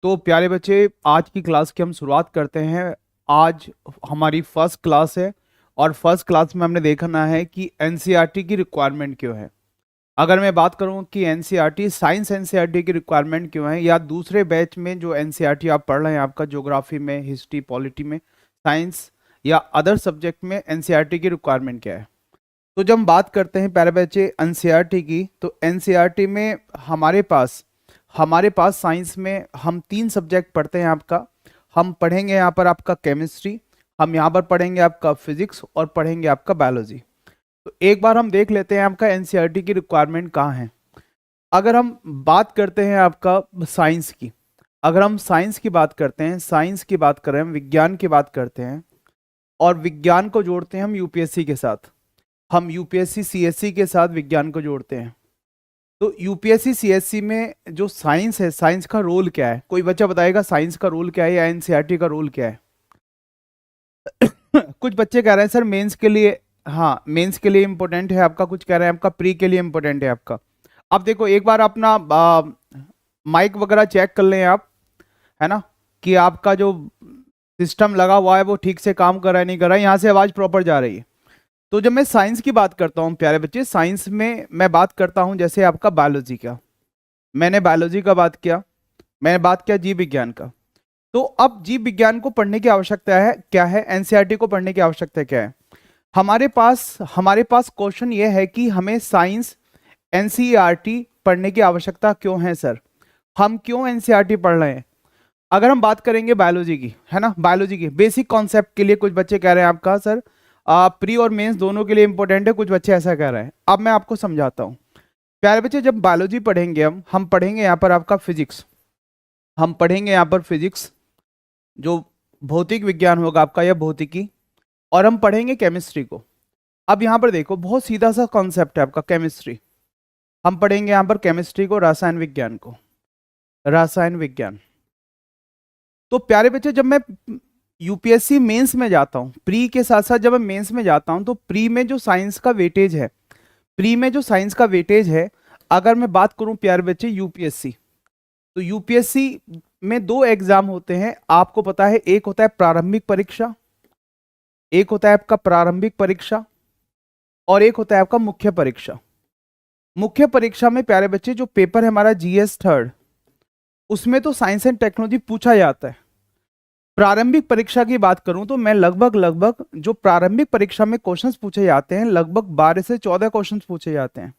तो प्यारे बच्चे, आज की क्लास की हम शुरुआत करते हैं। आज हमारी फर्स्ट क्लास है और फर्स्ट क्लास में हमने देखना है कि एनसीईआरटी की रिक्वायरमेंट क्यों है। अगर मैं बात करूं कि एनसीईआरटी साइंस एनसीईआरटी की रिक्वायरमेंट क्यों है, या दूसरे बैच में जो एनसीईआरटी आप पढ़ रहे हैं, आपका ज्योग्राफी में, हिस्ट्री, पॉलिटी में, साइंस या अदर सब्जेक्ट में एनसीईआरटी की रिक्वायरमेंट क्या है। तो जब हम बात करते हैं प्यारे बच्चे एनसीईआरटी की, तो एनसीईआरटी में हमारे पास साइंस में हम 3 सब्जेक्ट पढ़ते हैं आपका। हम पढ़ेंगे यहाँ पर आपका केमिस्ट्री, हम यहाँ पर पढ़ेंगे आपका फिजिक्स और पढ़ेंगे आपका बायोलॉजी। तो एक बार हम देख लेते हैं आपका एनसीईआरटी की रिक्वायरमेंट कहाँ है। अगर हम बात करते हैं आपका साइंस की, अगर हम साइंस की बात करते हैं, साइंस की बात करें, हम विज्ञान की बात करते हैं और विज्ञान को जोड़ते हैं हम यूपीएससी के साथ, हम यूपीएससी सीएससी के साथ विज्ञान को जोड़ते हैं। तो यूपीएससी सीएससी में जो साइंस है, साइंस का रोल क्या है? कोई बच्चा बताएगा साइंस का रोल क्या है या एनसीईआरटी का रोल क्या है? कुछ बच्चे कह रहे हैं सर मेंस के लिए, हाँ मेंस के लिए इंपॉर्टेंट है आपका, कुछ कह रहे हैं आपका प्री के लिए इंपॉर्टेंट है आपका। अब देखो एक बार अपना माइक वगैरह चेक कर लें आप, है ना, कि आपका जो सिस्टम लगा हुआ है वो ठीक से काम कर रहा है नहीं कर रहा है, यहाँ से आवाज़ प्रॉपर जा रही है। तो जब मैं साइंस की बात करता हूँ प्यारे बच्चे, साइंस में मैं बात करता हूँ जैसे आपका बायोलॉजी का, मैंने बायोलॉजी का बात किया, मैंने बात किया जीव विज्ञान का। तो अब जीव विज्ञान को पढ़ने की आवश्यकता है क्या है, एनसीईआरटी को पढ़ने की आवश्यकता क्या है? हमारे पास क्वेश्चन ये है कि हमें साइंस एनसीईआरटी पढ़ने की आवश्यकता क्यों है सर, हम क्यों एनसीईआरटी पढ़ रहे हैं? अगर हम बात करेंगे बायोलॉजी की, है ना, बायोलॉजी की बेसिक कॉन्सेप्ट के लिए कुछ बच्चे कह रहे हैं आपका सर प्री और मेंस दोनों के लिए इंपॉर्टेंट है, कुछ बच्चे ऐसा कह रहे हैं। अब मैं आपको समझाता हूँ प्यारे बच्चे। जब बायोलॉजी पढ़ेंगे हम पढ़ेंगे यहाँ पर आपका फिजिक्स, हम पढ़ेंगे यहाँ पर फिजिक्स जो भौतिक विज्ञान होगा आपका या भौतिकी, और हम पढ़ेंगे केमिस्ट्री को। अब यहाँ पर देखो बहुत सीधा सा कॉन्सेप्ट है आपका केमिस्ट्री, हम पढ़ेंगे यहाँ पर केमिस्ट्री को, रसायन विज्ञान को, रसायन विज्ञान। तो प्यारे बच्चे जब मैं यूपीएससी मेंस में जाता हूँ, प्री के साथ साथ जब मैं मेंस में जाता हूँ, तो प्री में जो साइंस का वेटेज है, प्री में जो साइंस का वेटेज है, अगर मैं बात करूं प्यारे बच्चे यूपीएससी, तो यूपीएससी में 2 एग्जाम होते हैं, आपको पता है। एक होता है प्रारंभिक परीक्षा, एक होता है आपका प्रारंभिक परीक्षा, और एक होता है आपका मुख्य परीक्षा। मुख्य परीक्षा में प्यारे बच्चे जो पेपर है हमारा जीएस थर्ड, उसमें तो साइंस एंड टेक्नोलॉजी पूछा जाता है। प्रारंभिक परीक्षा की बात करूं तो मैं लगभग जो प्रारंभिक परीक्षा में क्वेश्चंस पूछे जाते हैं, लगभग 12 से 14 क्वेश्चंस पूछे जाते हैं,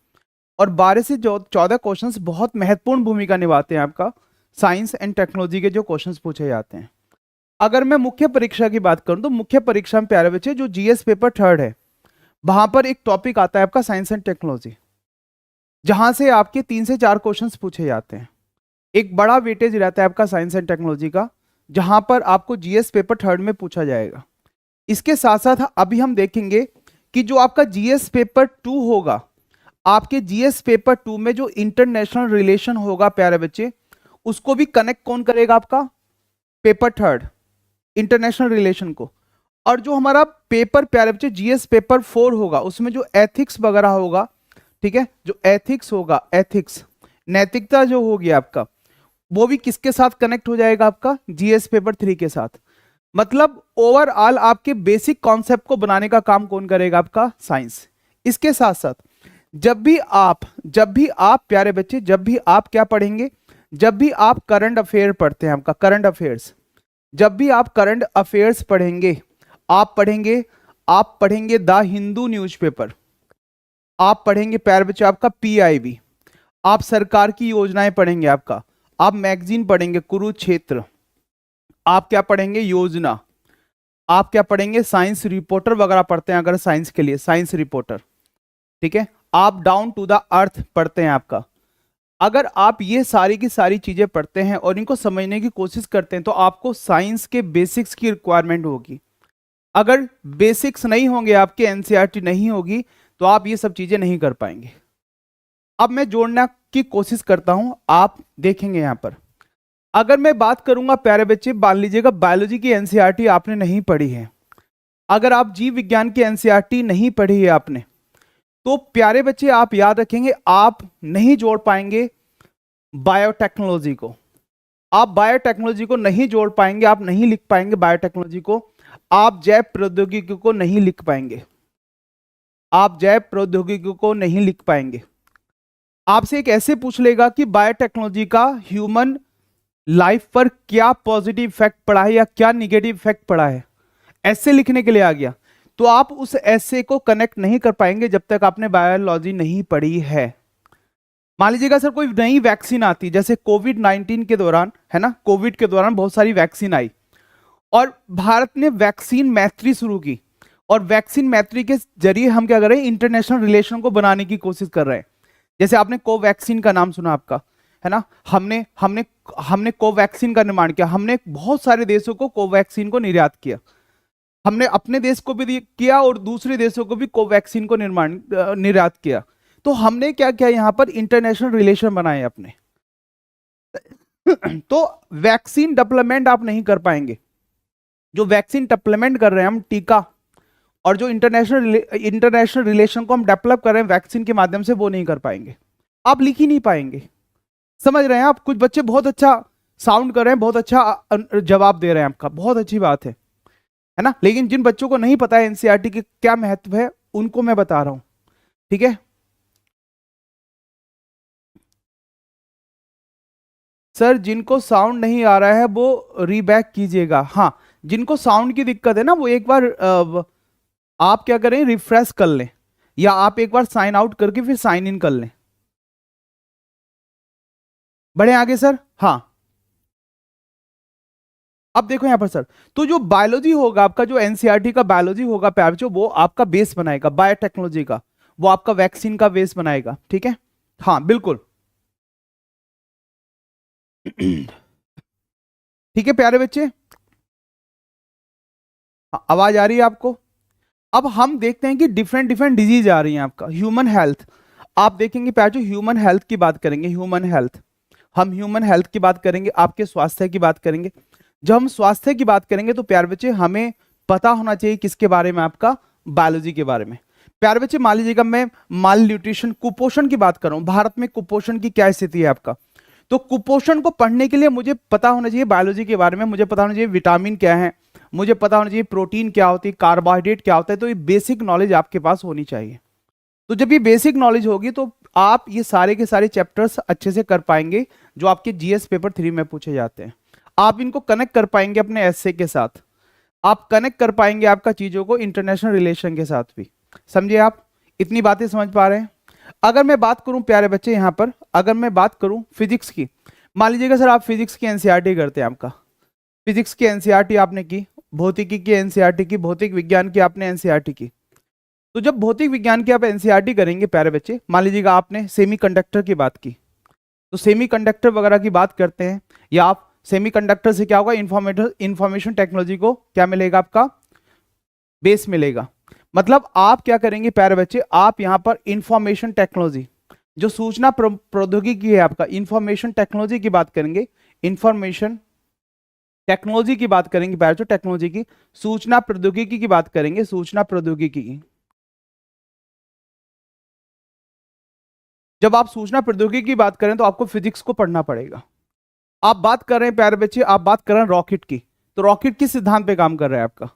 और 12 से 14 क्वेश्चंस बहुत महत्वपूर्ण भूमिका निभाते हैं आपका साइंस एंड टेक्नोलॉजी के जो क्वेश्चंस पूछे जाते हैं। अगर मैं मुख्य परीक्षा की बात करूं तो मुख्य परीक्षा में प्यारे बच्चे जो जीएस पेपर थर्ड है, वहां पर एक टॉपिक आता है आपका साइंस एंड टेक्नोलॉजी, जहां से आपके 3 से 4 क्वेश्चंस पूछे जाते हैं। एक बड़ा वेटेज रहता है आपका साइंस एंड टेक्नोलॉजी का, जहां पर आपको जीएस पेपर थर्ड में पूछा जाएगा। इसके साथ साथ अभी हम देखेंगे कि जो आपका जीएस पेपर 2 होगा, आपके जीएस पेपर 2 में जो इंटरनेशनल रिलेशन होगा प्यारे बच्चे, उसको भी कनेक्ट कौन करेगा? आपका पेपर थर्ड, इंटरनेशनल रिलेशन को। और जो हमारा पेपर प्यारे बच्चे जीएस पेपर 4 होगा, उसमें जो एथिक्स वगैरह होगा, ठीक है, जो एथिक्स होगा, एथिक्स नैतिकता जो होगी आपका, वो भी किसके साथ कनेक्ट हो जाएगा? आपका जीएस पेपर 3 के साथ। मतलब ओवरऑल आपके बेसिक कॉन्सेप्ट को बनाने का काम कौन करेगा? आपका साइंस। इसके साथ साथ जब भी आप प्यारे बच्चे, जब भी आप क्या पढ़ेंगे, जब भी आप करंट अफेयर पढ़ते हैं, आपका करंट अफेयर्स, जब भी आप करंट अफेयर्स पढ़ेंगे, आप पढ़ेंगे द हिंदू न्यूज़पेपर, आप पढ़ेंगे प्यारे बच्चे आपका पीआईबी, आप सरकार की योजनाएं पढ़ेंगे, आपका आप मैगजीन पढ़ेंगे कुरुक्षेत्र, आप क्या पढ़ेंगे? योजना, आप क्या पढ़ेंगे? साइंस रिपोर्टर वगैरह पढ़ते हैं अगर साइंस के लिए, साइंस रिपोर्टर, ठीक है। आप डाउन टू द अर्थ पढ़ते हैं आपका। अगर आप ये सारी की सारी चीजें पढ़ते हैं और इनको समझने की कोशिश करते हैं, तो आपको साइंस के बेसिक्स की रिक्वायरमेंट होगी। अगर बेसिक्स नहीं होंगे, आपके एनसीईआरटी नहीं होगी, तो आप ये सब चीजें नहीं कर पाएंगे। अब मैं जोड़ने की कोशिश करता हूं, आप देखेंगे यहां पर। अगर मैं बात करूंगा प्यारे बच्चे, मान लीजिएगा बायोलॉजी की एनसीईआरटी आपने नहीं पढ़ी है, अगर आप जीव विज्ञान की एनसीईआरटी नहीं पढ़ी है आपने, तो प्यारे बच्चे आप याद रखेंगे, आप नहीं जोड़ पाएंगे बायोटेक्नोलॉजी को, आप बायोटेक्नोलॉजी को नहीं जोड़ पाएंगे, आप नहीं लिख पाएंगे बायोटेक्नोलॉजी को, आप जैव प्रौद्योगिकी को नहीं लिख पाएंगे, आप जैव प्रौद्योगिकी को नहीं लिख पाएंगे। आपसे एक ऐसे पूछ लेगा कि बायोटेक्नोलॉजी का ह्यूमन लाइफ पर क्या पॉजिटिव इफेक्ट पड़ा है या क्या निगेटिव इफेक्ट पड़ा है, ऐसे लिखने के लिए आ गया, तो आप उस ऐसे को कनेक्ट नहीं कर पाएंगे जब तक आपने बायोलॉजी नहीं पढ़ी है। मान लीजिएगा सर कोई नई वैक्सीन आती, जैसे कोविड-19 के दौरान, है ना, कोविड के दौरान बहुत सारी वैक्सीन आई और भारत ने वैक्सीन मैत्री शुरू की, और वैक्सीन मैत्री के जरिए हम क्या कर रहे हैं, इंटरनेशनल रिलेशन को बनाने की कोशिश कर रहे हैं। जैसे आपने कोवैक्सीन का नाम सुना आपका, है ना, हमने हमने हमने कोवैक्सीन का निर्माण किया, हमने बहुत सारे देशों को कोवैक्सीन को निर्यात किया, हमने अपने देश को भी किया और दूसरे देशों को भी कोवैक्सीन को निर्यात किया। तो हमने क्या किया, यहां पर इंटरनेशनल रिलेशन बनाए अपने। तो वैक्सीन डेवलपमेंट आप नहीं कर पाएंगे, जो वैक्सीन डेवलपमेंट कर रहे हैं हम, टीका, और जो इंटरनेशनल रिलेशन को हम डेवलप कर रहे हैं वैक्सीन के माध्यम से, वो नहीं कर पाएंगे, आप लिख ही नहीं पाएंगे। समझ रहे हैं आप? कुछ बच्चे बहुत अच्छा साउंड कर रहे हैं, बहुत अच्छा जवाब दे रहे हैं आपका, बहुत अच्छी बात है ना, लेकिन जिन बच्चों को नहीं पता है एनसीईआरटी के क्या महत्व है, उनको मैं बता रहा हूं, ठीक है। सर जिनको साउंड नहीं आ रहा है वो रीबैक कीजिएगा। हाँ, जिनको साउंड की दिक्कत है ना, वो एक बार आप क्या करें, रिफ्रेश कर लें, या आप एक बार साइन आउट करके फिर साइन इन कर लें। बढ़े आगे सर। हाँ, अब देखो यहां पर सर, तो जो बायोलॉजी होगा आपका, जो एनसीईआरटी का बायोलॉजी होगा प्यार बच्चों, वो आपका बेस बनाएगा बायोटेक्नोलॉजी का, वो आपका वैक्सीन का बेस बनाएगा, ठीक है। हाँ बिल्कुल, ठीक है प्यारे बच्चे, आवाज आ रही है आपको? अब हम देखते हैं कि डिफरेंट डिफरेंट डिजीज आ रही हैं आपका, ह्यूमन हेल्थ। आप देखेंगे प्यारे बच्चों, ह्यूमन हेल्थ की बात करेंगे, ह्यूमन हेल्थ, हम ह्यूमन हेल्थ की बात करेंगे, आपके स्वास्थ्य की बात करेंगे। जब हम स्वास्थ्य की बात करेंगे तो प्यारे बच्चे हमें पता होना चाहिए किसके बारे में, आपका बायोलॉजी के बारे में। प्यारे बच्चे मान लीजिएगा मैं माल न्यूट्रिशन, कुपोषण की बात कर रहा हूं, भारत में कुपोषण की क्या स्थिति है आपका, तो कुपोषण को पढ़ने के लिए मुझे पता होना चाहिए बायोलॉजी के बारे में, मुझे पता होना चाहिए विटामिन क्या है, मुझे पता होना चाहिए प्रोटीन क्या होती है, कार्बोहाइड्रेट क्या होता है, तो ये बेसिक नॉलेज आपके पास होनी चाहिए। तो जब ये बेसिक नॉलेज होगी तो आप ये सारे के सारे चैप्टर्स अच्छे से कर पाएंगे जो आपके जीएस पेपर 3 में पूछे जाते हैं। आप इनको कनेक्ट कर पाएंगे अपने एसए के साथ, आप कनेक्ट कर पाएंगे आपका चीजों को इंटरनेशनल रिलेशन के साथ भी। समझिए आप, इतनी बातें समझ पा रहे हैं? अगर मैं बात करूं प्यारे बच्चे यहां पर, अगर मैं बात करूं फिजिक्स की, मान लीजिएगा सर आप फिजिक्स की एनसीईआरटी करते हैं, आपका फिजिक्स की एनसीईआरटी आपने की, भौतिकी की एनसीईआरटी की, भौतिक विज्ञान की आपने एनसीईआरटी की। तो जब भौतिक विज्ञान की आप एनसीईआरटी करेंगे प्यारे बच्चे, मान लीजिएगा आपने सेमीकंडक्टर की बात की, तो सेमीकंडक्टर वगैरह की बात करते हैं, या आप सेमीकंडक्टर से क्या होगा, इंफॉर्मेशन टेक्नोलॉजी को क्या मिलेगा, आपका बेस मिलेगा। मतलब आप क्या करेंगे प्यारे बच्चे, आप यहां पर इंफॉर्मेशन टेक्नोलॉजी, जो सूचना प्रौद्योगिकी है आपका, इंफॉर्मेशन टेक्नोलॉजी की बात करेंगे, इंफॉर्मेशन टेक्नोलॉजी की बात करेंगे प्यारे बच्चों, टेक्नोलॉजी की, सूचना प्रौद्योगिकी की बात करेंगे, सूचना प्रौद्योगिकी की। जब आप सूचना प्रौद्योगिकी की बात करें तो आपको फिजिक्स को पढ़ना पड़ेगा। आप बात कर रहे हैं प्यारे बच्चे, आप बात कर रहे हैं रॉकेट की, तो रॉकेट किस सिद्धांत पे काम कर रहा है आपका,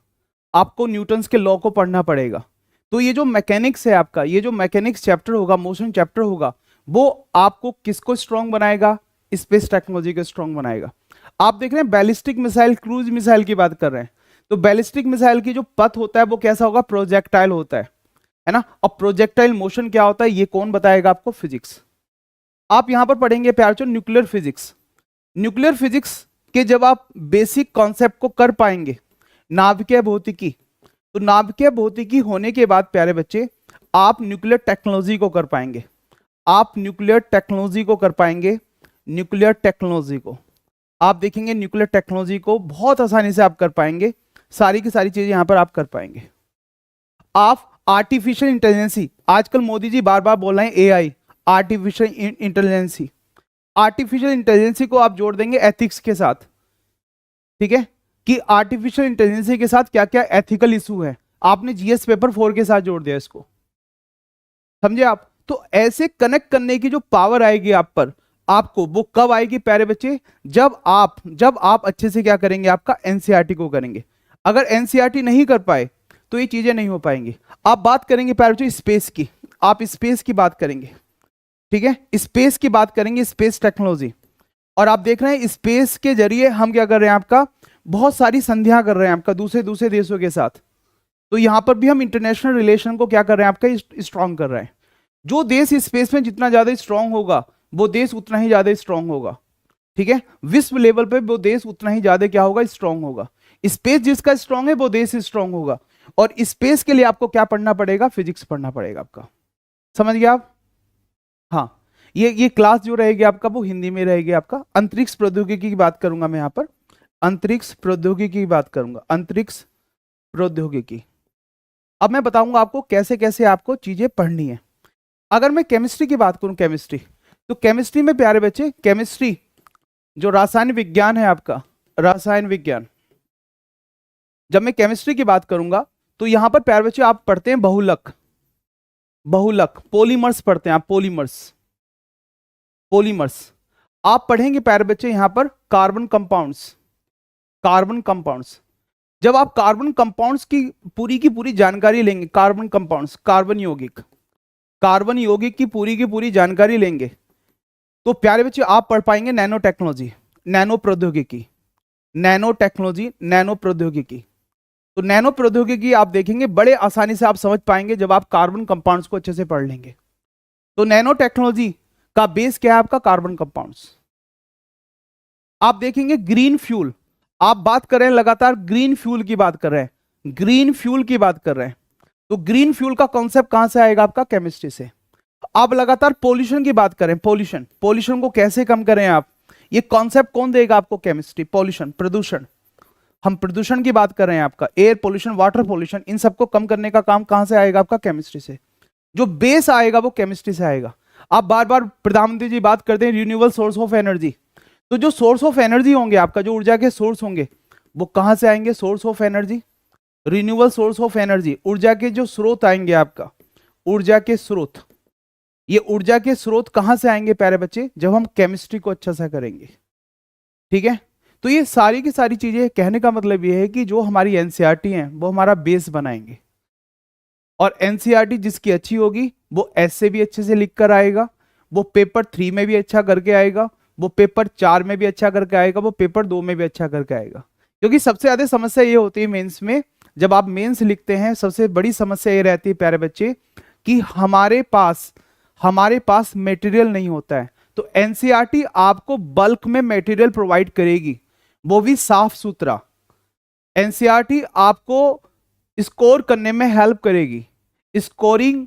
आपको न्यूटन्स के लॉ को पढ़ना पड़ेगा। तो ये जो मैकेनिक्स है आपका, ये जो मैकेनिक्स चैप्टर होगा, मोशन चैप्टर होगा, वो आपको किसको स्ट्रांग बनाएगा, स्पेस टेक्नोलॉजी को स्ट्रांग बनाएगा। आप देख रहे हैं बैलिस्टिक मिसाइल, क्रूज मिसाइल की बात कर रहे हैं, तो बैलिस्टिक मिसाइल की जो पथ होता है वो कैसा होगा, प्रोजेक्टाइल होता है ना, और प्रोजेक्टाइल मोशन क्या होता है ये कौन बताएगा आपको, फिजिक्स। आप यहां पर पढ़ेंगे प्यारे न्यूक्लियर फिजिक्स, न्यूक्लियर फिजिक्स के जब आप बेसिक कॉन्सेप्ट को कर पाएंगे, नाभिकीय भौतिकी, तो नाभिकीय भौतिकी होने के बाद प्यारे बच्चे आप न्यूक्लियर टेक्नोलॉजी को कर पाएंगे, आप न्यूक्लियर टेक्नोलॉजी को कर पाएंगे, न्यूक्लियर टेक्नोलॉजी को आप देखेंगे, न्यूक्लियर टेक्नोलॉजी को बहुत आसानी से आप कर पाएंगे, सारी की सारी चीजें यहां पर आप कर पाएंगे। आप आर्टिफिशियल इंटेलिजेंसी, आजकल मोदी जी बार बार बोल रहे हैं AI, artificial intelligence, artificial intelligence को आप जोड़ देंगे एथिक्स के साथ, ठीक है, कि आर्टिफिशियल इंटेलिजेंसी के साथ क्या क्या एथिकल इशू है, आपने जीएस पेपर 4 के साथ जोड़ दिया इसको। समझे आप? तो ऐसे कनेक्ट करने की जो पावर आएगी आप पर, आपको वो कब आएगी प्यारे बच्चे, जब आप अच्छे से क्या करेंगे, आपका एनसीईआरटी को करेंगे। अगर एनसीईआरटी नहीं कर पाए तो ये चीजें नहीं हो पाएंगी। आप बात करेंगे प्यारे बच्चे स्पेस की, आप स्पेस की बात करेंगे, ठीक है, स्पेस की बात करेंगे, स्पेस टेक्नोलॉजी। और आप देख रहे हैं स्पेस के जरिए हम क्या कर रहे हैं, आपका बहुत सारी संधियां कर रहे हैं आपका दूसरे दूसरे देशों के साथ। तो यहां पर भी हम इंटरनेशनल रिलेशन को क्या कर रहे हैं, आपका स्ट्रांग कर रहे हैं। जो देश स्पेस में जितना ज्यादा स्ट्रांग होगा वो देश उतना ही ज्यादा स्ट्रांग होगा, ठीक है, विश्व लेवल पे वो देश उतना ही ज्यादा क्या होगा, स्ट्रांग होगा। स्पेस जिसका स्ट्रांग है वो देश स्ट्रांग होगा। और स्पेस के लिए आपको क्या पढ़ना पड़ेगा, फिजिक्स पढ़ना पड़ेगा आपका। समझ गए आप? हाँ, ये क्लास जो रहेगी आपका वो हिंदी में रहेगी आपका। अंतरिक्ष प्रौद्योगिकी की बात करूंगा मैं यहाँ पर, अंतरिक्ष प्रौद्योगिकी की बात करूंगा, अंतरिक्ष प्रौद्योगिकी। अब मैं बताऊंगा आपको कैसे कैसे आपको चीजें पढ़नी है। अगर मैं केमिस्ट्री की बात करूं, केमिस्ट्री, तो केमिस्ट्री में प्यारे बच्चे, केमिस्ट्री जो रासायनिक विज्ञान है आपका, रासायन विज्ञान, जब मैं केमिस्ट्री की बात करूंगा तो यहां पर प्यारे बच्चे आप पढ़ते हैं बहुलक, बहुलक पॉलीमर्स पढ़ते हैं आप, पॉलीमर्स, पॉलीमर्स। आप पढ़ेंगे प्यारे बच्चे यहां पर कार्बन कंपाउंड्स, कार्बन कंपाउंड्स। जब आप कार्बन कंपाउंड्स की पूरी जानकारी लेंगे, कार्बन कंपाउंड्स, कार्बन यौगिक, कार्बन यौगिक की पूरी जानकारी लेंगे तो प्यारे बच्चे आप पढ़ पाएंगे नैनो टेक्नोलॉजी, नैनो प्रौद्योगिकी, नैनो टेक्नोलॉजी, नैनो प्रौद्योगिकी। तो नैनो प्रौद्योगिकी आप देखेंगे बड़े आसानी से आप समझ पाएंगे जब आप कार्बन कंपाउंड्स को अच्छे से पढ़ लेंगे। तो नैनो टेक्नोलॉजी का बेस क्या है आपका, कार्बन कंपाउंड्स। आप देखेंगे ग्रीन फ्यूल, आप बात कर रहे हैं लगातार ग्रीन फ्यूल की बात कर रहे हैं, ग्रीन फ्यूल की बात कर रहे हैं। तो ग्रीन फ्यूल का कॉन्सेप्ट कहां से आएगा, आपका केमिस्ट्री से। आप लगातार पोल्यूशन की बात करें, पोल्यूशन, पोल्यूशन को कैसे कम करें आप, ये कॉन्सेप्ट कौन देगा आपको, केमिस्ट्री। पोल्यूशन, प्रदूषण, हम प्रदूषण की बात कर रहे हैं आपका, एयर पोल्यूशन, वाटर पोल्यूशन, इन सबको कम करने का काम कहां से आएगा, आपका केमिस्ट्री से। जो बेस आएगा वो केमिस्ट्री से आएगा। आप बार बार प्रधानमंत्री जी बात करते हैं रिन्यूएबल सोर्स ऑफ एनर्जी, तो जो सोर्स ऑफ एनर्जी होंगे आपका, जो ऊर्जा के सोर्स होंगे वो कहां से आएंगे, source of energy, renewable source of energy, ऊर्जा के जो स्रोत आएंगे आपका, ऊर्जा के स्रोत। ये ऊर्जा के स्रोत कहां से आएंगे प्यारे बच्चे, जब हम केमिस्ट्री को अच्छा सा करेंगे, ठीक है। तो ये सारी की सारी चीजें कहने का मतलब ये है कि जो हमारी एनसीईआरटी है वो हमारा बेस बनाएंगे। और एनसीईआरटी जिसकी अच्छी होगी वो ऐसे भी अच्छे से लिख कर आएगा, वो पेपर 3 में भी अच्छा करके आएगा, वो पेपर 4 में भी अच्छा करके आएगा, वो पेपर 2 में भी अच्छा करके आएगा। क्योंकि सबसे ज्यादा समस्या ये होती है मेंस में, जब आप मेंस लिखते हैं सबसे बड़ी समस्या ये रहती है प्यारे बच्चे कि हमारे पास मटेरियल नहीं होता है। तो एनसीईआरटी आपको बल्क में मटेरियल प्रोवाइड करेगी, वो भी साफ सुथरा। एनसीईआरटी आपको स्कोर करने में हेल्प करेगी। स्कोरिंग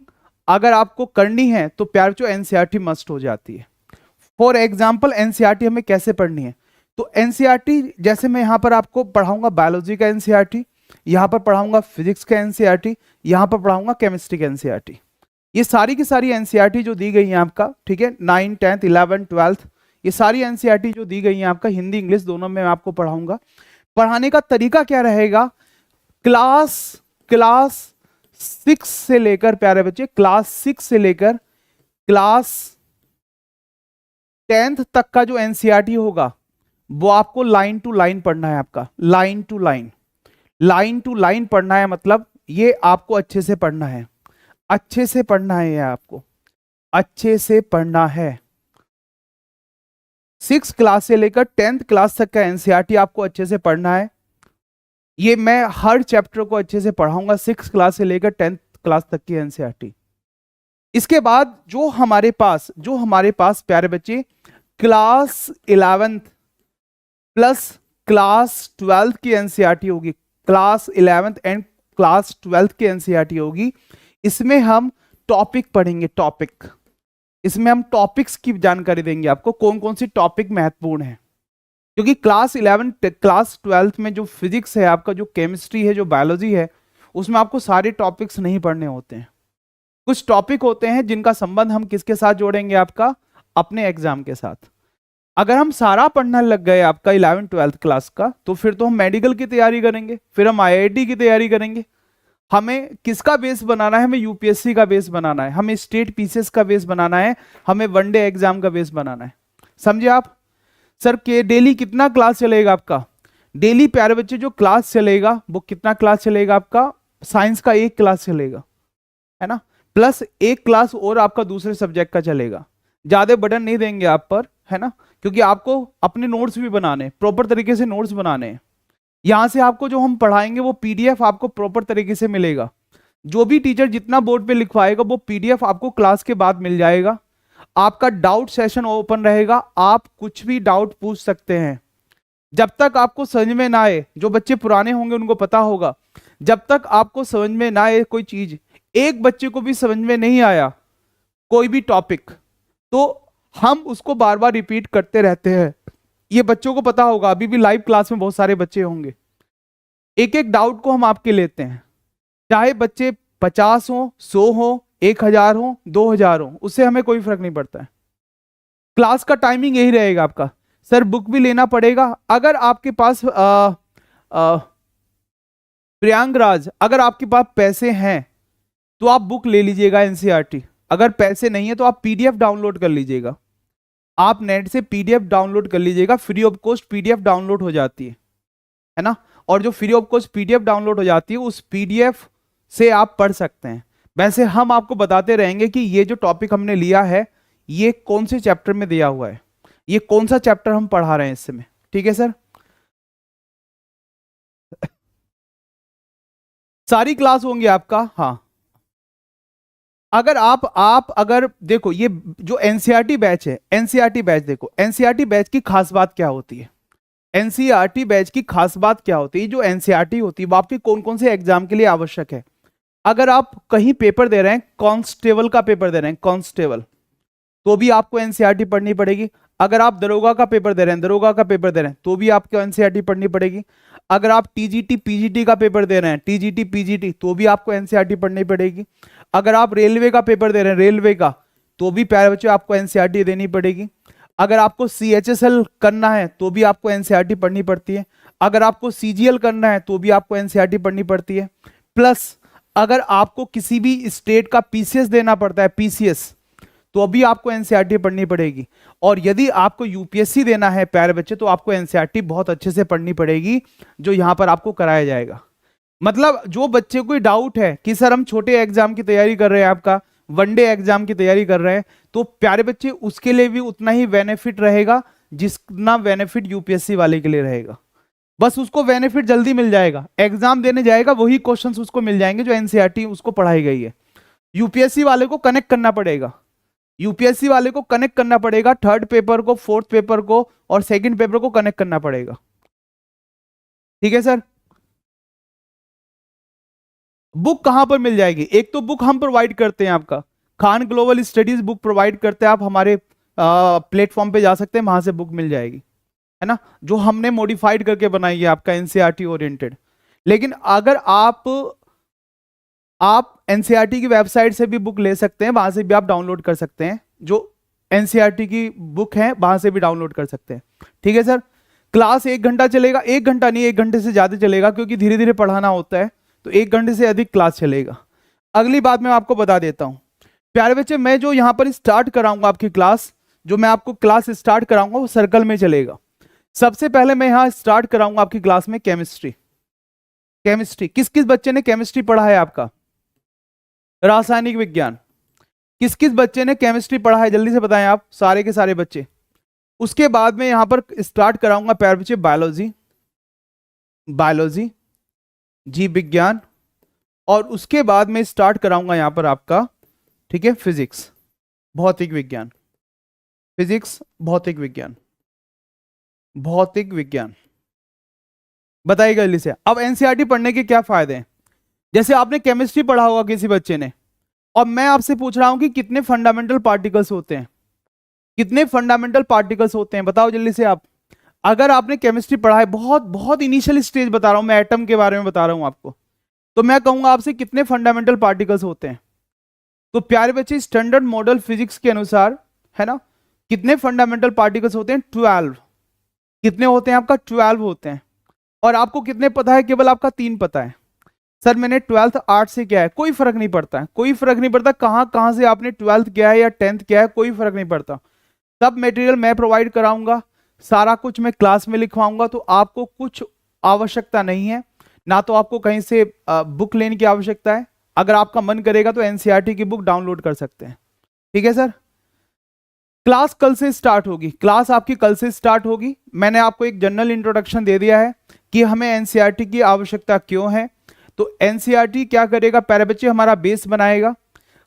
अगर आपको करनी है तो प्यार जो एनसीईआरटी मस्ट हो जाती है। फॉर एग्जांपल एनसीईआरटी हमें कैसे पढ़नी है, तो एनसीईआरटी जैसे मैं यहां पर आपको पढ़ाऊंगा बायोलॉजी का एनसीईआरटी, यहां पर पढ़ाऊंगा फिजिक्स का एनसीईआरटी, यहां पर पढ़ाऊंगा केमिस्ट्री का एनसीईआरटी। ये सारी की सारी एनसीईआरटी जो दी गई है आपका, ठीक है, 9, 10, 11, 12, ये सारी एनसीईआरटी जो दी गई है आपका, हिंदी इंग्लिश दोनों में मैं आपको पढ़ाऊंगा। पढ़ाने का तरीका क्या रहेगा, क्लास 6 से लेकर प्यारे बच्चे, क्लास 6 से लेकर क्लास 10th तक का जो एनसीईआरटी होगा वो आपको लाइन टू लाइन पढ़ना है आपका, line to line, line to line पढ़ना है। मतलब ये आपको अच्छे से पढ़ना है, अच्छे से पढ़ना है, ये आपको अच्छे से पढ़ना है। 6 क्लास से लेकर 10th क्लास तक का एनसीईआरटी आपको अच्छे से पढ़ना है। ये मैं हर चैप्टर को अच्छे से पढ़ाऊंगा, 6 क्लास से लेकर 10th क्लास तक की एनसीईआरटी। इसके बाद जो हमारे पास प्यारे बच्चे class 11th plus class 12th की एनसीईआरटी होगी, class 11th and class 12th की एनसीईआरटी होगी। इसमें हम टॉपिक पढ़ेंगे, टॉपिक, इसमें हम टॉपिक्स की जानकारी देंगे आपको, कौन कौन सी टॉपिक महत्वपूर्ण है। क्योंकि क्लास 11 क्लास 12th में जो फिजिक्स है आपका, जो केमिस्ट्री है, जो बायोलॉजी है, उसमें आपको सारे टॉपिक्स नहीं पढ़ने होते हैं। कुछ टॉपिक होते हैं जिनका संबंध हम किसके साथ जोड़ेंगे, आपका अपने एग्जाम के साथ। अगर हम सारा पढ़ना लग गए आपका 11 12th क्लास का, तो फिर तो हम मेडिकल की तैयारी करेंगे, फिर हम आईआईटी की तैयारी करेंगे। हमें किसका बेस बनाना है, हमें यूपीएससी का बेस बनाना है, हमें स्टेट पीसीएस का बेस बनाना है, हमें वनडे एग्जाम का बेस बनाना है। समझे आप? सर के डेली कितना क्लास चलेगा आपका? डेली प्यारे बच्चे जो क्लास चलेगा वो कितना क्लास चलेगा आपका? साइंस का एक क्लास चलेगा, है ना, प्लस एक क्लास और आपका दूसरे सब्जेक्ट का चलेगा। ज्यादा बर्डन नहीं देंगे आप पर, है ना, क्योंकि आपको अपने नोट्स भी बनाने, प्रॉपर तरीके से नोट्स बनाने हैं। यहां से आपको जो हम पढ़ाएंगे वो पीडीएफ आपको प्रॉपर तरीके से मिलेगा। जो भी टीचर जितना बोर्ड पे लिखवाएगा वो पीडीएफ आपको क्लास के बाद मिल जाएगा। आपका डाउट सेशन ओपन रहेगा, आप कुछ भी डाउट पूछ सकते हैं। जब तक आपको समझ में ना आए, जो बच्चे पुराने होंगे उनको पता होगा, जब तक आपको समझ में ना आए कोई चीज, एक बच्चे को भी समझ में नहीं आया कोई भी टॉपिक, तो हम उसको बार बार रिपीट करते रहते हैं। ये बच्चों को पता होगा, अभी भी लाइव क्लास में बहुत सारे बच्चे होंगे। एक एक डाउट को हम आपके लेते हैं, चाहे बच्चे 50 हो, 100 हो, 1000 हो, 2000 हो, उससे हमें कोई फर्क नहीं पड़ता है। क्लास का टाइमिंग यही रहेगा आपका। सर बुक भी लेना पड़ेगा। अगर आपके पास प्रियांगराज, अगर आपके पास पैसे हैं तो आप बुक ले लीजिएगा एनसीईआरटी, अगर पैसे नहीं है तो आप पीडीएफ डाउनलोड कर लीजिएगा। आप नेट से पीडीएफ डाउनलोड कर लीजिएगा, free of cost PDF download हो जाती है ना। और जो free of cost PDF download हो जाती है उस पीडीएफ से आप पढ़ सकते हैं। वैसे हम आपको बताते रहेंगे कि ये जो टॉपिक हमने लिया है ये कौन से चैप्टर में दिया हुआ है, ये कौन सा चैप्टर हम पढ़ा रहे हैं इस समय। ठीक है सर, सारी क्लास होंगी आपका। हाँ, अगर आप अगर देखो ये जो एनसीईआरटी बैच है, एनसीईआरटी बैच देखो, एनसीईआरटी बैच की खास बात क्या होती है, एनसीईआरटी बैच की खास बात क्या होती है, जो एनसीईआरटी होती है वो आपके कौन कौन से एग्जाम के लिए आवश्यक है। अगर आप कहीं पेपर दे रहे हैं, कांस्टेबल का पेपर दे रहे हैं, कांस्टेबल, तो भी आपको एनसीईआरटी पढ़नी पड़ेगी। अगर आप दरोगा का पेपर दे रहे हैं, दरोगा का पेपर दे रहे हैं, तो भी आपको एनसीईआरटी पढ़नी पड़ेगी। अगर आप टीजीटी पीजीटी का पेपर दे रहे हैं, टीजीटी पीजीटी, तो भी आपको एनसीईआरटी पढ़नी पड़ेगी। अगर आप रेलवे का पेपर दे रहे हैं, रेलवे का, तो भी प्यारे बच्चों आपको एनसीईआरटी देनी पड़ेगी। अगर आपको सीएचएसएल करना है तो भी आपको एनसीईआरटी पढ़नी पड़ती है। अगर आपको सीजीएल करना है तो भी आपको एनसीईआरटी पढ़नी पड़ती है। प्लस अगर आपको किसी भी स्टेट का पीसीएस देना पड़ता है, पीसीएस, तो अभी आपको एनसीईआरटी पढ़नी पड़ेगी। और यदि आपको यूपीएससी देना है प्यारे बच्चे, तो आपको एनसीईआरटी बहुत अच्छे से पढ़नी पड़ेगी, जो यहां पर आपको कराया जाएगा। मतलब जो बच्चे को डाउट है कि सर हम छोटे एग्जाम की तैयारी कर रहे हैं, आपका वनडे एग्जाम की तैयारी कर रहे हैं, तो प्यारे बच्चे उसके लिए भी उतना ही बेनिफिट रहेगा जितना बेनिफिट यूपीएससी वाले के लिए रहेगा। बस उसको बेनिफिट जल्दी मिल जाएगा, एग्जाम देने जाएगा वही क्वेश्चंस उसको मिल जाएंगे जो एनसीईआरटी उसको पढ़ाई गई है। यूपीएससी वाले को कनेक्ट करना पड़ेगा, यूपीएससी वाले को कनेक्ट करना पड़ेगा, थर्ड पेपर को, फोर्थ पेपर को और सेकंड पेपर को कनेक्ट करना पड़ेगा। ठीक है सर। बुक कहां पर मिल जाएगी? एक तो बुक हम प्रोवाइड करते हैं, आपका Khan global studies book provide करते हैं, आप हमारे प्लेटफॉर्म पे जा सकते हैं, वहां से बुक मिल जाएगी, है ना, जो हमने मॉडिफाइड करके बनाई है आपका एनसीईआरटी ओरिएंटेड। लेकिन अगर आप एनसीईआरटी की वेबसाइट से भी बुक ले सकते हैं, वहां से भी आप डाउनलोड कर सकते हैं, जो एनसीईआरटी की बुक है वहां से भी डाउनलोड कर सकते हैं। ठीक है सर। क्लास 1 घंटा चलेगा, 1 घंटा नहीं 1 घंटे से ज्यादा चलेगा, क्योंकि धीरे धीरे पढ़ाना होता है, तो 1 घंटे से अधिक क्लास चलेगा। अगली बात मैं आपको बता देता हूं प्यारे बच्चे, मैं जो यहां पर स्टार्ट कराऊंगा आपकी क्लास, जो मैं आपको क्लास स्टार्ट कराऊंगा वो सर्कल में चलेगा। सबसे पहले मैं यहां स्टार्ट कराऊंगा आपकी क्लास में केमिस्ट्री। केमिस्ट्री किस किस बच्चे ने केमिस्ट्री पढ़ा है आपका? रासायनिक विज्ञान, किस किस बच्चे ने केमिस्ट्री पढ़ा है, जल्दी से बताएं आप, सारे के सारे बच्चे। उसके बाद में यहां पर स्टार्ट कराऊंगा प्यारे बच्चे बायोलॉजी, बायोलॉजी, जीव विज्ञान, और उसके बाद में स्टार्ट कराऊंगा यहां पर आपका, ठीक है, फिजिक्स, भौतिक विज्ञान, फिजिक्स, भौतिक विज्ञान, भौतिक विज्ञान। बताइएगा जल्दी से। अब एनसीईआरटी पढ़ने के क्या फायदे हैं? जैसे आपने केमिस्ट्री पढ़ा होगा किसी बच्चे ने, और मैं आपसे पूछ रहा हूं कि कितने फंडामेंटल पार्टिकल्स होते हैं, कितने फंडामेंटल पार्टिकल्स होते हैं, बताओ जल्दी से आप। अगर आपने केमिस्ट्री पढ़ा है, बहुत बहुत इनिशियल स्टेज बता रहा हूं मैं, एटम के बारे में बता रहा हूं आपको, तो मैं कहूंगा आपसे कितने फंडामेंटल पार्टिकल्स होते हैं। तो प्यारे बच्चे स्टैंडर्ड मॉडल फिजिक्स के अनुसार, है ना, कितने फंडामेंटल पार्टिकल्स होते हैं? 12। कितने होते हैं आपका? 12 होते हैं। और आपको कितने पता है? केवल आपका 3 पता है। सर मैंने 12th आर्ट से किया है, कोई फर्क नहीं पड़ता है, कोई फर्क नहीं पड़ता कहां कहां से आपने 12th किया है या 10th किया है, कोई फर्क नहीं पड़ता। सब मटेरियल मैं प्रोवाइड कराऊंगा, सारा कुछ मैं क्लास में लिखवाऊंगा, तो आपको कुछ आवश्यकता नहीं है, ना तो आपको कहीं से बुक लेने की आवश्यकता है। अगर आपका मन करेगा तो एनसीईआरटी की बुक डाउनलोड कर सकते हैं। ठीक है सर। क्लास कल से स्टार्ट होगी, क्लास आपकी कल से स्टार्ट होगी। मैंने आपको एक जनरल इंट्रोडक्शन दे दिया है कि हमें एनसीईआरटी की आवश्यकता क्यों है। तो एनसीईआरटी क्या करेगा, प्यारे बच्चे, हमारा बेस बनाएगा।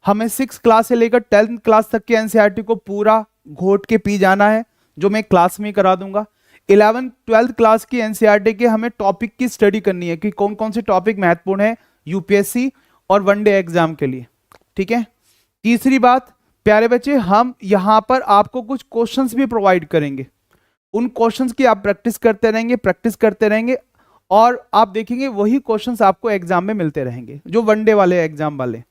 हमें 6 क्लास से लेकर 10th क्लास तक के एनसीईआरटी को पूरा घोट के पी जाना है, जो मैं क्लास में करा दूंगा। 11th 12th क्लास की एनसीईआरटी के हमें टॉपिक की स्टडी करनी है कि कौन कौन से टॉपिक महत्वपूर्ण है यूपीएससी और वनडे एग्जाम के लिए। ठीक है। तीसरी बात, प्यारे बच्चे, हम यहां पर आपको कुछ क्वेश्चंस भी प्रोवाइड करेंगे। उन क्वेश्चंस की आप प्रैक्टिस करते रहेंगे, प्रैक्टिस करते रहेंगे, और आप देखेंगे वही क्वेश्चंस आपको एग्जाम में मिलते रहेंगे, जो वनडे वाले एग्जाम वाले।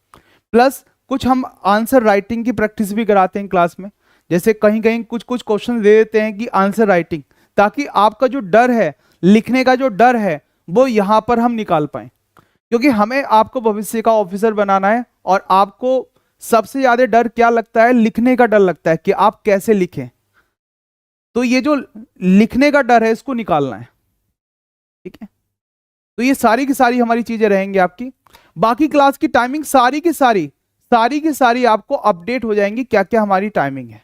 प्लस कुछ हम आंसर राइटिंग की प्रैक्टिस भी कराते हैं क्लास में। जैसे कहीं कहीं कुछ कुछ क्वेश्चन दे देते हैं कि आंसर राइटिंग, ताकि आपका जो डर है, लिखने का जो डर है, वो यहां पर हम निकाल पाए। क्योंकि हमें आपको भविष्य का ऑफिसर बनाना है, और आपको सबसे ज्यादा डर क्या लगता है, लिखने का डर लगता है कि आप कैसे लिखें। तो ये जो लिखने का डर है, इसको निकालना है। ठीक है। तो ये सारी की सारी हमारी चीजें रहेंगी आपकी। बाकी क्लास की टाइमिंग सारी की सारी आपको अपडेट हो जाएंगी, क्या क्या हमारी टाइमिंग है।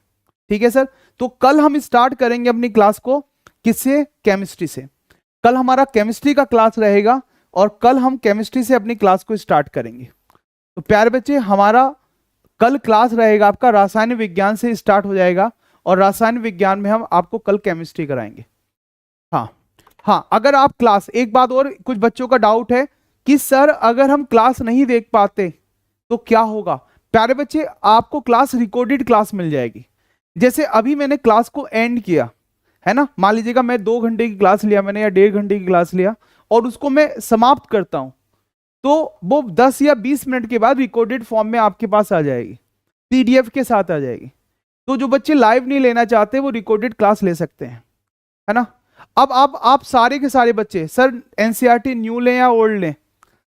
ठीक है सर। तो कल हम स्टार्ट करेंगे अपनी क्लास को किससे, केमिस्ट्री से। कल हमारा केमिस्ट्री का क्लास रहेगा, और कल हम केमिस्ट्री से अपनी क्लास को स्टार्ट करेंगे। तो प्यारे बच्चे, हमारा कल क्लास रहेगा आपका रासायनिक विज्ञान से स्टार्ट हो जाएगा, और रासायनिक विज्ञान में हम आपको कल केमिस्ट्री कराएंगे। हाँ हाँ, अगर आप क्लास, एक बात और, कुछ बच्चों का डाउट है कि सर अगर हम क्लास नहीं देख पाते तो क्या होगा। प्यारे बच्चे, आपको क्लास रिकॉर्डेड क्लास मिल जाएगी। जैसे अभी मैंने क्लास को एंड किया है ना, मान लीजिएगा मैं 2 घंटे की क्लास लिया मैंने, या 1.5 घंटे की क्लास लिया, और उसको मैं समाप्त करता हूं, तो वो 10 या 20 मिनट के बाद रिकॉर्डेड फॉर्म में आपके पास आ जाएगी, पीडीएफ के साथ आ जाएगी। तो जो बच्चे लाइव नहीं लेना चाहते वो रिकॉर्डेड क्लास ले सकते हैं, है ना। अब आप सारे के सारे बच्चे, सर एनसीईआरटी न्यू लें या ओल्ड लें।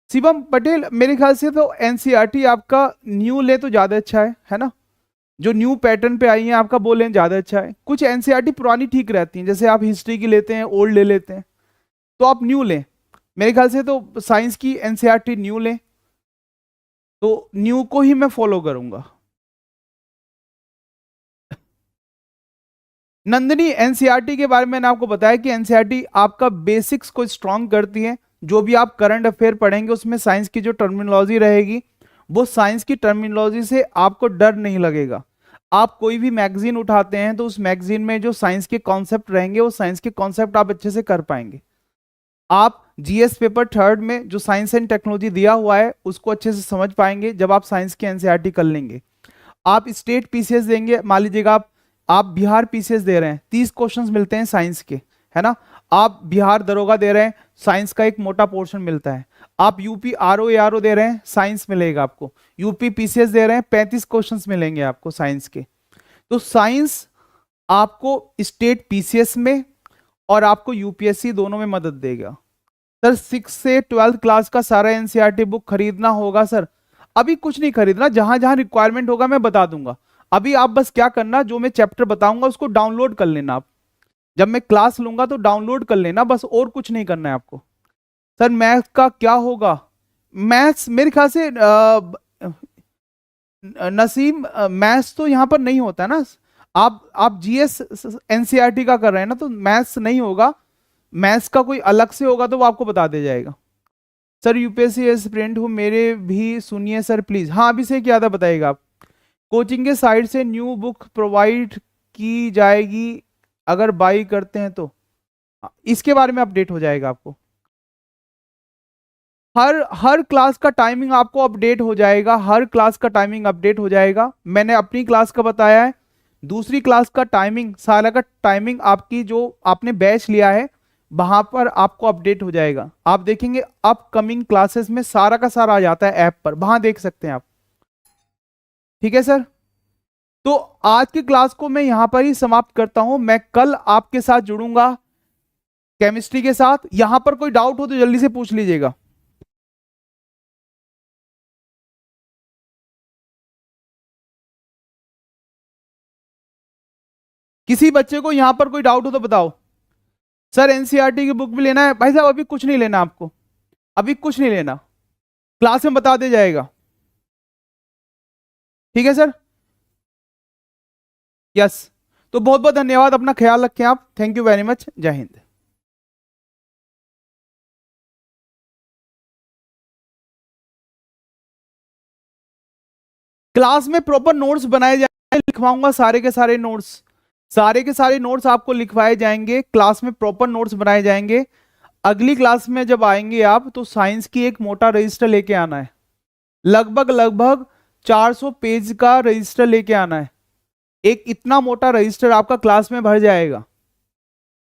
शिवम पटेल, मेरे ख्याल से तो एनसीईआरटी आपका न्यू ले तो ज्यादा अच्छा है ना। जो न्यू पैटर्न पे आई है आपका, वो लें ज्यादा अच्छा है। कुछ एनसीईआरटी पुरानी ठीक रहती हैं, जैसे आप हिस्ट्री की लेते हैं, ओल्ड ले लेते हैं, तो आप न्यू लें। मेरे ख्याल से तो साइंस की एनसीईआरटी न्यू लें, तो न्यू को ही मैं फॉलो करूंगा। नंदिनी, एनसीईआरटी के बारे में मैंने आपको बताया कि एनसीईआरटी आपका बेसिक्स को स्ट्रांग करती है। जो भी आप करंट अफेयर पढ़ेंगे उसमें साइंस की जो टर्मिनोलॉजी रहेगी, वो साइंस की टर्मिनोलॉजी से आपको डर नहीं लगेगा। आप कोई भी मैगजीन उठाते हैं तो उस मैगजीन में जो साइंस के कॉन्सेप्ट रहेंगे, वो साइंस के कॉन्सेप्ट आप अच्छे से कर पाएंगे। आप जीएस पेपर 3rd में जो साइंस एंड टेक्नोलॉजी दिया हुआ है उसको अच्छे से समझ पाएंगे जब आप साइंस की एनसीईआरटी कर लेंगे। आप स्टेट पीसीएस देंगे, मान लीजिएगा आप बिहार पीसीएस दे रहे हैं, 30 क्वेश्चंस मिलते हैं साइंस के, है ना। आप बिहार दरोगा दे रहे हैं, साइंस का एक मोटा पोर्शन मिलता है। आप यूपी आरओ एआरओ दे रहे हैं, साइंस मिलेगा आपको। यूपी पीसीएस दे रहे हैं, 35 क्वेश्चंस मिलेंगे आपको साइंस के। तो साइंस आपको स्टेट पीसीएस में और आपको यूपीएससी दोनों में मदद देगा। सर 6 से 12th क्लास का सारा एनसीईआरटी बुक खरीदना होगा सर। अभी कुछ नहीं खरीदना, जहां जहां रिक्वायरमेंट होगा मैं बता दूंगा। अभी आप बस क्या करना, जो मैं चैप्टर बताऊंगा उसको डाउनलोड कर लेना आप। जब मैं क्लास लूंगा तो डाउनलोड कर लेना बस, और कुछ नहीं करना है आपको। सर मैथ्स का क्या होगा, मैथ्स मेरे ख्याल से नसीम, मैथ्स तो यहाँ पर नहीं होता ना। आप जीएस एनसीईआरटी का कर रहे हैं ना, तो मैथ्स नहीं होगा। मैथ्स का कोई अलग से होगा तो वो आपको बता दिया जाएगा। सर यूपीएससी एस्पिरेंट हूँ, मेरे भी सुनिए सर प्लीज। हाँ, अभी से क्या था बताइएगा आप। कोचिंग के साइड से न्यू बुक प्रोवाइड की जाएगी अगर बाई करते हैं तो। इसके बारे में अपडेट हो जाएगा आपको। हर क्लास का टाइमिंग आपको अपडेट हो जाएगा, हर क्लास का टाइमिंग अपडेट हो जाएगा। मैंने अपनी क्लास का बताया है, दूसरी क्लास का टाइमिंग, सारा का टाइमिंग आपकी जो आपने बैच लिया है वहां पर आपको अपडेट हो जाएगा। आप देखेंगे अपकमिंग क्लासेस में सारा का सारा आ जाता है ऐप पर, वहां देख सकते हैं आप। ठीक है सर। तो आज की क्लास को मैं यहां पर ही समाप्त करता हूं। मैं कल आपके साथ जुड़ूंगा केमिस्ट्री के साथ। यहां पर कोई डाउट हो तो जल्दी से पूछ लीजिएगा। किसी बच्चे को यहां पर कोई डाउट हो तो बताओ। सर एनसीईआरटी की बुक भी लेना है भाई साहब, अभी कुछ नहीं लेना आपको, अभी कुछ नहीं लेना, क्लास में बता दिया जाएगा। ठीक है सर, यस। तो बहुत बहुत धन्यवाद, अपना ख्याल रखें आप, थैंक यू वेरी मच, जय हिंद। क्लास में प्रॉपर नोट्स बनाए जाएंगे, लिखवाऊंगा सारे के सारे नोट्स, सारे के सारे नोट्स आपको लिखवाए जाएंगे, क्लास में प्रॉपर नोट्स बनाए जाएंगे। अगली क्लास में जब आएंगे आप तो साइंस की एक मोटा रजिस्टर लेके आना है, लगभग लगभग 400 पेज का रजिस्टर लेके आना है। एक इतना मोटा रजिस्टर आपका क्लास में भर जाएगा,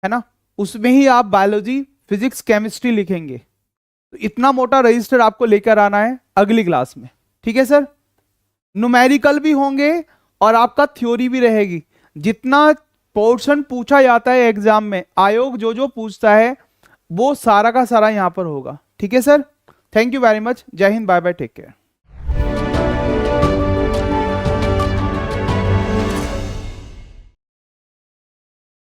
है ना, उसमें ही आप बायोलॉजी फिजिक्स केमिस्ट्री लिखेंगे। तो इतना मोटा रजिस्टर आपको लेकर आना है अगली क्लास में। ठीक है सर, न्यूमेरिकल भी होंगे और आपका थ्योरी भी रहेगी। जितना पोर्शन पूछा जाता है एग्जाम में, आयोग जो जो पूछता है वो सारा का सारा यहां पर होगा। ठीक है sir, thank you very much, जय हिंद, बाय बाय, टेक केयर।